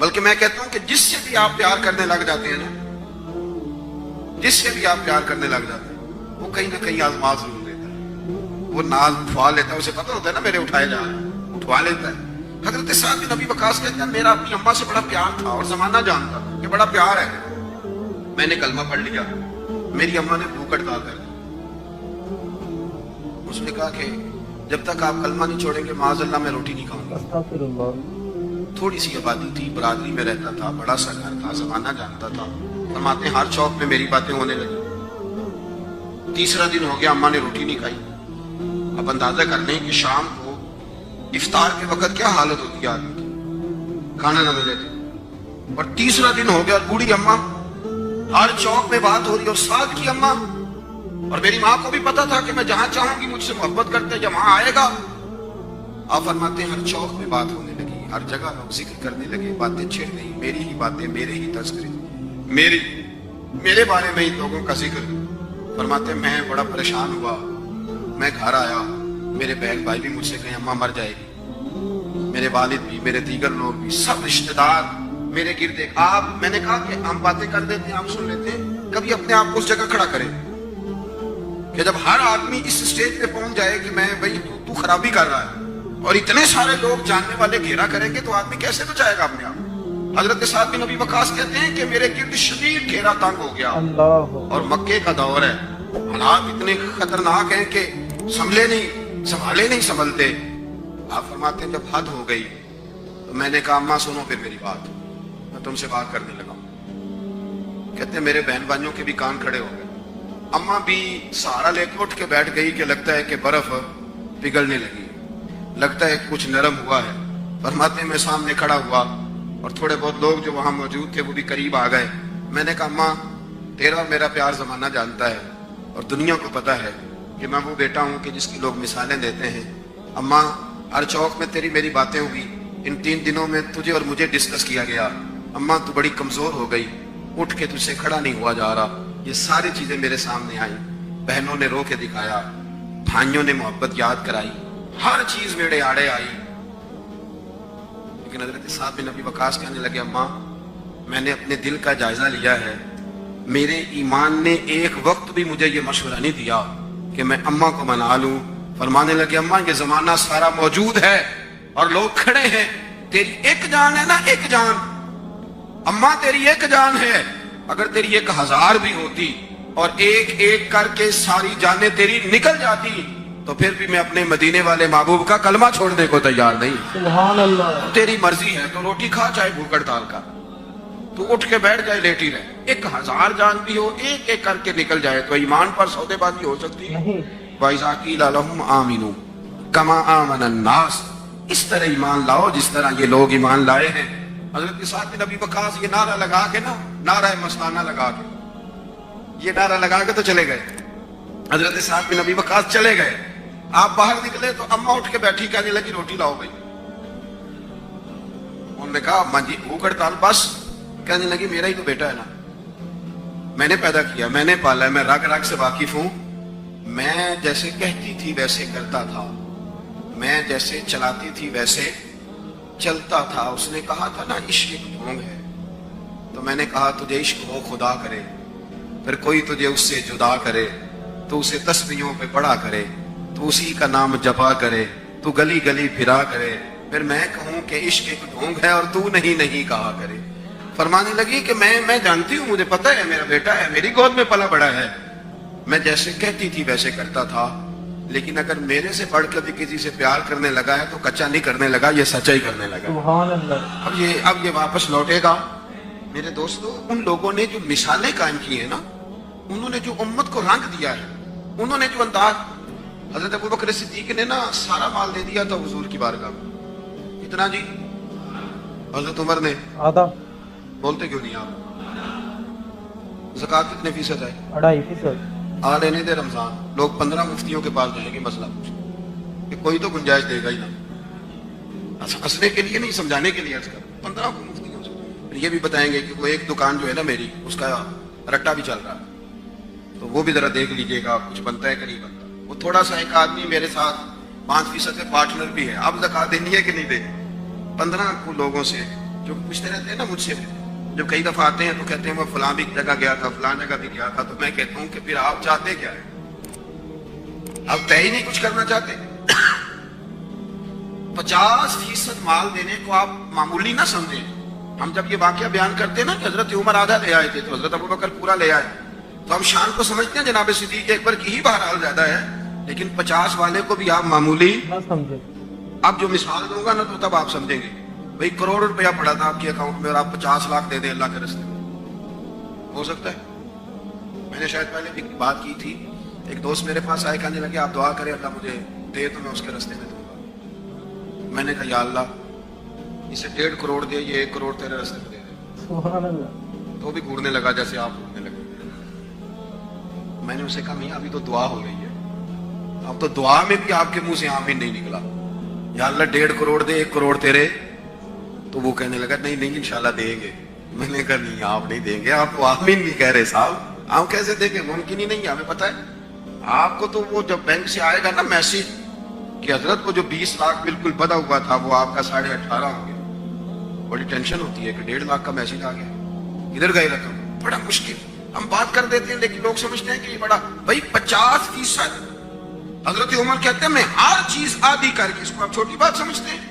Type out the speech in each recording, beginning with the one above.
بلکہ میں کہتا ہوں کہ جس سے بھی آپ پیار کرنے لگ جاتے ہیں نا، جس سے بھی آپ پیار کرنے لگ جاتے ہیں، وہ کہیں نہ کہیں آزما ضرور دیتا ہے، وہ نال اٹھوا لیتا ہے، اسے پتہ ہوتا ہے نا میرے اٹھائے جا رہے ہیں، اٹھوا لیتا ہے۔ حضرت سعد بن ابی وقاص کہتے ہیں میرا اپنی اماں سے بڑا پیار تھا اور زمانہ جانتا کہ بڑا پیار ہے، میں نے کلمہ پڑھ لیا، میری اماں نے بھوک ہڑتال کر دی۔ اس نے کہا کہ جب تک آپ کلمہ نہیں چھوڑیں گے معاذ اللہ میں روٹی نہیں کھاؤں گا۔ استغفر اللہ۔ تھوڑی سی آبادی تھی، برادری میں رہتا تھا، بڑا سا گھر تھا، زمانہ جانتا تھا۔ فرماتے ہیں ہر چوک میں میری باتیں ہونے لگی۔ تیسرا دن ہو گیا، اماں نے روٹی نہیں کھائی۔ اب اندازہ کر لیں کہ شام کو افطار کے وقت کیا حالت ہوتی ہے آدمی کی، کھانا نہ ملے تھے۔ اور تیسرا دن ہو گیا، بوڑھی اماں، ہر چوک میں بات ہو رہی، اور سعد کی اماں، اور میری ماں کو بھی پتا تھا کہ میں جہاں چاہوں گی مجھ سے محبت کرتے جب وہاں آئے گا۔ آپ فرماتے ہیں ہر چوک میں بات ہونے لگی، ہر جگہ لوگ ذکر کرنے لگے، باتیں چھڑ گئی، میری ہی باتیں، میرے ہی تذکرے، میرے بارے میں ہی لوگوں کا ذکر۔ فرماتے ہیں میں بڑا پریشان ہوا، میں گھر آیا، میرے بہن بھائی بھی مجھ سے کہیں اماں مر جائے گی، میرے والد بھی، میرے دیگر لوگ بھی، سب رشتہ دار میرے گرد۔ آپ، میں نے کہا کہ ہم باتیں کر دیتے ہیں، آپ سن لیتے ہیں، کبھی اپنے آپ کو اس جگہ کھڑا کریں کہ جب ہر آدمی اس سٹیج پہ پہنچ جائے کہ میں بھائی تو خرابی کر رہا ہے اور اتنے سارے لوگ جاننے والے گھیرا کریں گے تو آدمی کیسے بچائے گا اپنے آپ۔ حضرت سعد بن ابی وقاص کہتے ہیں کہ میرے گرد شدید گھیرا تنگ ہو گیا، اللہ اور مکے کا دور ہے، حالات اتنے خطرناک ہیں کہ سنبھالے نہیں سنبھلتے۔ آپ فرماتے ہیں جب حد ہو گئی تو میں نے کہا اماں سنو پھر میری بات، میں تم سے بات کرنے لگا ہوں۔ کہتے ہیں میرے بہن بھائیوں کے بھی کان کھڑے ہو گئے، اماں بھی سہارا لے کے اٹھ کے بیٹھ گئی کہ لگتا ہے کہ برف پگھلنے لگی، لگتا ہے کچھ نرم ہوا ہے۔ فرماتے ہیں میں سامنے کھڑا ہوا اور تھوڑے بہت لوگ جو وہاں موجود تھے وہ بھی قریب آ گئے۔ میں نے کہا اماں تیرا اور میرا پیار زمانہ جانتا ہے اور دنیا کو پتا ہے کہ میں وہ بیٹا ہوں کہ جس کی لوگ مثالیں دیتے ہیں۔ اماں ہر چوک میں تیری میری باتیں ہوئی، ان 3 دنوں میں تجھے اور مجھے ڈسکس کیا گیا۔ اماں تو بڑی کمزور ہو گئی، اٹھ کے تجھ سے کھڑا نہیں ہوا جا رہا۔ یہ ساری چیزیں میرے سامنے آئیں، بہنوں نے رو کے دکھایا، بھائیوں نے محبت یاد کرائی، ہر چیز میرے آڑے آئی۔ لیکن حضرت سعد بن ابی وقاص کہنے لگے اماں میں نے اپنے دل کا جائزہ لیا ہے، میرے ایمان نے ایک وقت بھی مجھے یہ مشورہ نہیں دیا کہ میں اماں کو منا لوں۔ فرمانے لگے اماں یہ زمانہ سارا موجود ہے اور لوگ کھڑے ہیں، تیری ایک جان ہے نا، ایک جان، اماں تیری ایک جان ہے، اگر تیری 1000 بھی ہوتی اور ایک ایک کر کے ساری جانیں تیری نکل جاتی تو پھر بھی میں اپنے مدینے والے محبوب کا کلمہ چھوڑنے کو تیار نہیں۔ سبحان اللہ۔ تیری مرضی ہے تو روٹی کھا چاہے بھوک ہڑتال کا، تو اٹھ کے بیٹھ جائے لیٹی رہے، 1000 جان بھی ہو ایک ایک کر کے نکل جائے تو ایمان پر سودے بازی ہو سکتی ہے؟ نہیں۔ وَإِذَا قِيلَ لَهُمْ آمِنُوا كَمَا آمَنَ النَّاسُ، اس طرح ایمان لاؤ جس طرح یہ لوگ ایمان لائے ہیں۔ حضرت سعد بن ابی وقاص یہ نعرہ لگا کے نا، نعرہ مستانہ لگا کے، یہ نعرہ لگا کے تو چلے گئے۔ حضرت سعد بن ابی وقاص چلے گئے، آپ باہر نکلے تو اماں اٹھ کے بیٹھی کہنے لگی روٹی لاؤ بھائی۔ انہوں نے کہا اماں جی بھوک ہڑتال بس؟ کہنے لگی میرا ہی تو بیٹا ہے نا، میں نے پیدا کیا، میں نے پالا ہے، میں رگ رگ سے واقف ہوں، میں جیسے کہتی تھی ویسے کرتا تھا، میں جیسے چلاتی تھی ویسے چلتا تھا۔ اس نے کہا تھا نا عشق ایک ڈھونگ ہے، تو میں نے کہا تجھے عشق ہو خدا کرے، پھر کوئی تجھے اس سے جدا کرے، تو اسے تسبیحوں پہ پڑھا کرے، تو اسی کا نام جپا کرے، تو گلی گلی پھرا کرے، پھر میں کہوں کہ عشق ایک ڈھونگ ہے اور تو نہیں کہا کرے۔ فرمانے لگی کہ میں جانتی ہوں، مجھے پتہ ہے میرا بیٹا ہے، میری گود میں پلا بڑا ہے، میں جیسے کہتی تھی ویسے کرتا تھا، لیکن اگر میرے سے بڑھ کر بھی کسی سے پیار کرنے لگا ہے تو کچا نہیں کرنے لگا، یہ سچائی کرنے لگا۔ سبحان اللہ۔ اب یہ واپس لوٹے گا۔ میرے دوستو ان لوگوں نے جو مثالیں قائم کی ہیں نا، انہوں نے جو امت کو رنگ دیا ہے، انہوں نے جو انداز، حضرت ابوبکر صدیق نے نا سارا مال دے دیا تھا حضور کی بارگاہ میں، کتنا جی؟ حضرت عمر نے آدھا۔ بولتے کیوں نہیں آپ؟ زکوٰۃ کتنے فیصد ہے؟ 2.5%۔ آ لینے دے رمضان، لوگ 15 مفتیوں کے پاس جائیں گے مسئلہ پوچھیں کہ کوئی تو گنجائش دے گا ہی نا، ہنسنے کے لیے نہیں سمجھانے کے لیے عرض کر 15 کو مفتیوں سے، پھر یہ بھی بتائیں گے کہ وہ ایک دکان جو ہے نا میری، اس کا رٹا بھی چل رہا ہے تو وہ بھی ذرا دیکھ لیجئے گا کچھ بنتا ہے کہ نہیں بنتا۔ وہ تھوڑا سا ایک آدمی میرے ساتھ 5% کے پارٹنر بھی ہے، اب زکوٰۃ دینی ہے کہ نہیں دینی؟ 15 کو لوگوں سے जो पूछते रहते हैं ना मुझसे, जब कई दफा आते हैं तो कहते हैं मैं फलां भी जगह गया था, फलां जगह भी गया था, तो मैं कहता हूं कि फिर आप चाहते क्या है? आप तय ही नहीं कुछ करना चाहते। 50% माल देने को आप मामूली ना समझे। हम जब ये वाकया बयान करते हैं ना कि हजरत उमर आधा ले आए थे तो हजरत अबू बकर पूरा ले आए, तो हम शान को समझते हैं जनाब सिद्दीक अकबर की ही बहरहाल ज्यादा है, लेकिन 50 वाले को भी आप मामूली ना समझे। अब जो मिसाल दूंगा ना तो तब आप समझेंगे। भाई करोड़ रुपया पड़ा था आपके अकाउंट में और आप 50 लाख दे दें अल्लाह के रास्ते में, हो सकता है? मैंने शायद पहले भी बात की थी, एक दोस्त मेरे पास आए, कहने लगे आप दुआ करें अल्लाह मुझे दे तो मैं उसके रास्ते में दूंगा। मैंने कहा या अल्लाह इसे 1.5 करोड़ दे, ये 1 करोड़ तेरे रास्ते में दे दे। सुभान अल्लाह। तो भी घूरने लगा जैसे आप घूरने लगे। मैंने उसे कहा मियां अभी तो दुआ हो रही है, अब तो दुआ में भी आपके मुंह से आमीन नहीं निकला। या अल्लाह 1.5 करोड़ दे, 1 करोड़ तेरे। तो वो कहने लगा नहीं नहीं इंशाल्लाह देंगे। मैंने कहा नहीं आप नहीं देंगे, आप तो आमीन नहीं कह रहे साहब, आप कैसे देंगे? मुमकिन ही नहीं है, हमें पता है। आपको तो वो जब बैंक से आएगा ना मैसेज कि हजरत को जो 20 लाख बिल्कुल बदा हुआ था वो आपका 18.5 हो गया, बड़ी टेंशन होती है कि 1.5 लाख का मैसेज आ गया, इधर गई रकम, बड़ा मुश्किल। हम बात कर देते हैं लेकिन लोग समझते हैं कि ये बड़ा, भाई 50%। हजरत उमर कहते हैं मैं हर चीज आदि करके, इसको आप छोटी बात समझते हैं,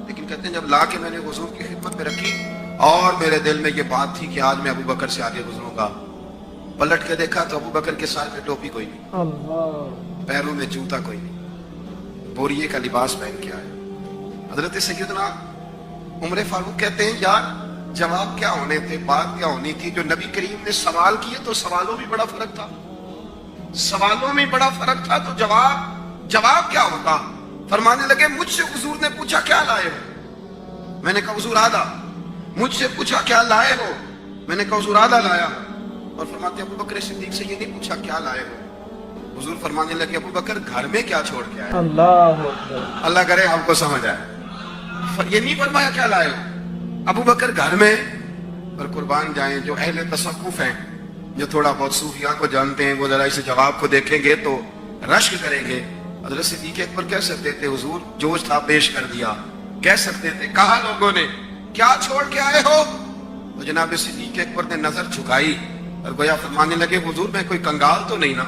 लेकिन कहते हैं जब ला के मैंने हुजूर की खिदमत में रखी और मेरे दिल में ये बात थी कि आज मैं अबू बकर से आगे गुजरूंगा, पलट के देखा तो अबू बकर के सर में टोपी कोई नहीं, अल्लाह। पैरों में जूता कोई नहीं, बोरिए का लिबास पहन के आया। हजरत सैयदना उमर फारूक कहते हैं यार जवाब क्या होने थे, बात क्या होनी थी। जो नबी करीम ने सवाल किए तो सवालों में बड़ा फर्क था, सवालों में बड़ा फर्क था, तो जवाब क्या होता? फरमाने लगे मुझसे हुजूर ने पूछा क्या लाए हो? मैंने कहा हुजूर आधा। मुझसे पूछा क्या लाए हो? मैंने कहा हुजूर आधा लाया। और फरमाते अबू बकर सिद्दीक से ये नहीं पूछा क्या लाए हो। हुजूर फरमाने लगे अबू बकर घर में क्या छोड़ के आए? अल्लाह अल्लाह करे आपको समझ आए। ये नहीं फरमाया क्या लाए हो। अबू बकर घर में। और कुर्बान जाएं जो अहले तसव्वुफ हैं, जो थोड़ा बहुत सूफिया को जानते हैं, वो जरा इस जवाब को देखेंगे तो रश्क करेंगे। हज़रत सिद्दीक़ अकबर कह सकते थे हुजूर जो था पेश कर दिया, कह सकते थे। कहा लोगों ने क्या छोड़ के आए हो? तो जनाब सिद्दीक़ अकबर ने नजर झुकाई और गोया फरमाने लगे हुजूर मैं कोई कंगाल तो नहीं ना,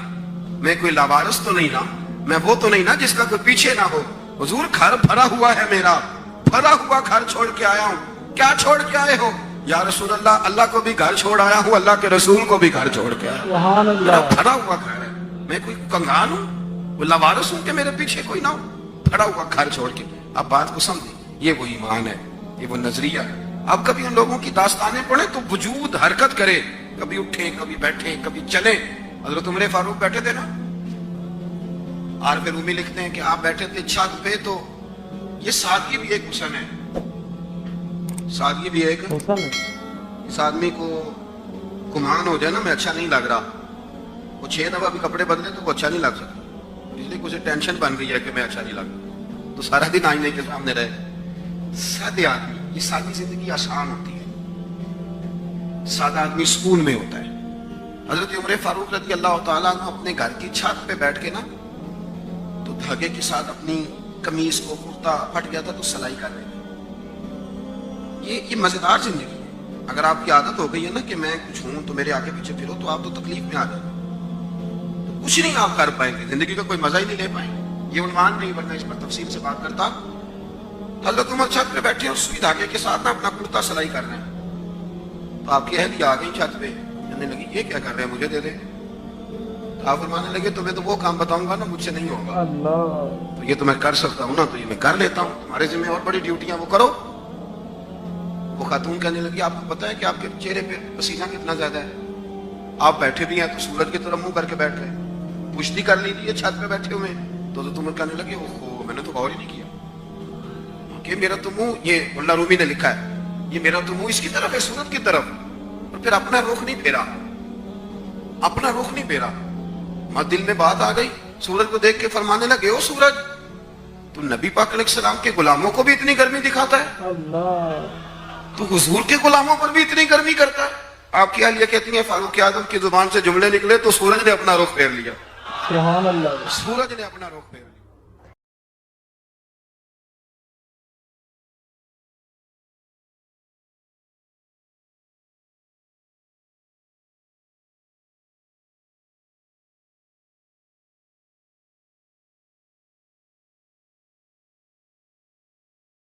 मैं कोई लावारिस तो नहीं ना, मैं वो तो नहीं ना जिसका कोई पीछे ना हो। हुजूर घर भरा हुआ है मेरा, भरा हुआ घर छोड़ के आया हूँ। क्या छोड़ के आए हो? या रसूल अल्लाह, अल्लाह को भी घर छोड़ आया हूँ, अल्लाह के रसूल को भी घर छोड़ के आया हूँ। सुभान अल्लाह। भरा हुआ घर है, मैं कोई कंगाल हूँ, वो लावारिस हूँ कि मेरे पीछे कोई ना हो? भरा हुआ घर छोड़ के। अब बात को समझे, ये वो ईमान है, ये वो नजरिया है। अब कभी उन लोगों की दास्तानें पढ़े तो वजूद हरकत करे, कभी उठे कभी बैठे कभी चले। हजरत उमर फारूक बैठे थे ना, आरफ रूमी लिखते हैं कि आप बैठे थे छत पे, तो ये सादगी भी एक हुस्न है, सादगी भी एक हुस्न है। इस आदमी को गुमान हो जाए ना मैं अच्छा नहीं लग रहा, वो 6 दफा भी कपड़े बदले तो वो अच्छा नहीं लग सकता, इसलिए कुछ टेंशन बन गई है कि मैं अच्छा नहीं लग रहा, तो सारा दिन आईने के सामने रहे। सादे आदमी, ये सादी जिंदगी आसान होती है, सादा आदमी सुकून में होता है। हजरत उमर फारूक रज़ी अल्लाह तआला अन्हु अपने घर की छत पे बैठ के ना, तो धागे के साथ अपनी कमीज को, कुर्ता फट गया था तो सिलाई कर रहे थे। ये मजेदार जिंदगी है। अगर आपकी आदत हो गई है ना कि मैं कुछ हूं तो मेरे आगे पीछे फिरो, तो आप तो तकलीफ में आ जाए, तो कुछ नहीं आप कर पाएंगे, जिंदगी का कोई मजा ही नहीं ले पाएंगे। ये उन्वान नहीं, वरना इस पर तफसील से बात करता। हजरत उमर छत पे बैठे और सुई धागे के साथ ना अपना कुर्ता सिलाई कर रहे हैं, तो आपकी अहलिया आ गई छत पे, कहने लगी ये क्या कर रहे हैं, मुझे दे दे। आप फरमाने लगे तुम्हें तो वो काम बताऊंगा ना मुझसे नहीं होगा, अल्लाह। तो ये तो मैं कर सकता हूँ ना, तो ये मैं कर लेता हूँ, तुम्हारे जिम्मे और बड़ी ड्यूटियां वो करो। वो खातून कहने लगी आपको पता है कि आपके चेहरे पे पसीना कितना ज्यादा है, आप बैठे भी हैं तो सूरज की तरफ मुंह करके बैठ रहे हैं, पुश्ती कर ली थी छत पे बैठे हुए। तो तुम कहने लगे ओहो मैंने तो गौर ही नहीं किया कि मेरा तो मुंह, ये मुल्ला रूमी ने लिखा है, ये मेरा तो मुंह इसकी तरफ है, सूरज की तरफ, और फिर अपना रुख नहीं फेरा, अपना रुख नहीं फेरा। मत दिल में बात आ गई, सूरज को देख के फरमाने लगे ओ सूरज तू नबी पाक अलैहिस्सलाम के गुलामों को भी इतनी गर्मी दिखाता है, अल्लाह। तो हुजूर के गुलामों पर भी इतनी गर्मी करता है। आपकी अहलिया कहती है फारूक आजम की जुबान से जुमले निकले तो सूरज ने अपना रुख फेर लिया, सुभान अल्लाह। सूरज ने अपना रुख फेर